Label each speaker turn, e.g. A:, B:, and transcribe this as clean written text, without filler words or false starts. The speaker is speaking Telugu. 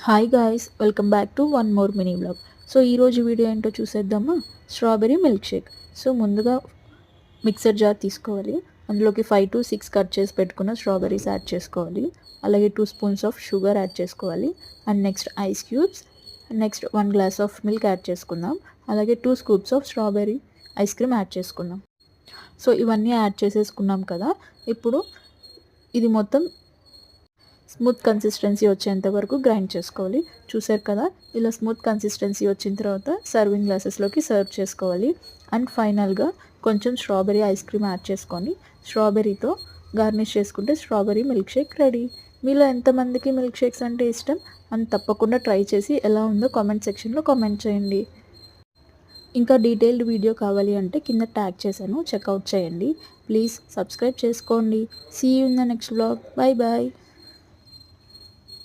A: Hi guys, welcome back to one more mini vlog. So ఈరోజు వీడియో ఏంటో చూసేద్దామా. Strawberry milk shake. సో ముందుగా మిక్సర్ జార్ తీసుకోవాలి. అందులోకి 5 to 6 కట్ చేసి పెట్టుకున్న స్ట్రాబెర్రీస్ యాడ్ చేసుకోవాలి. అలాగే 2 స్పూన్స్ ఆఫ్ షుగర్ యాడ్ చేసుకోవాలి. And next ice cubes. Next 1 glass of milk add చేసుకుందాం. అలాగే 2 scoops of strawberry ice cream add చేసుకుందాం. సో ఇవన్నీ యాడ్ చేసేసుకున్నాం కదా. ఇప్పుడు ఇది మొత్తం స్మూత్ కన్సిస్టెన్సీ వచ్చేంత వరకు గ్రైండ్ చేసుకోవాలి. చూసారు కదా, ఇలా స్మూత్ కన్సిస్టెన్సీ వచ్చిన తర్వాత సర్వింగ్ గ్లాసెస్లోకి సర్వ్ చేసుకోవాలి. అండ్ ఫైనల్గా కొంచెం స్ట్రాబెర్రీ ఐస్ క్రీమ్ యాడ్ చేసుకొని స్ట్రాబెర్రీతో గార్నిష్ చేసుకుంటే స్ట్రాబెర్రీ మిల్క్ షేక్ రెడీ. మీలో ఎంతమందికి మిల్క్ షేక్స్ అంటే ఇష్టం అని తప్పకుండా ట్రై చేసి ఎలా ఉందో కామెంట్ సెక్షన్లో కామెంట్ చేయండి. ఇంకా డీటెయిల్డ్ వీడియో కావాలి అంటే కింద ట్యాగ్ చేశాను, చెక్అవుట్ చేయండి. ప్లీజ్ సబ్స్క్రైబ్ చేసుకోండి. See you in the next vlog. Bye bye.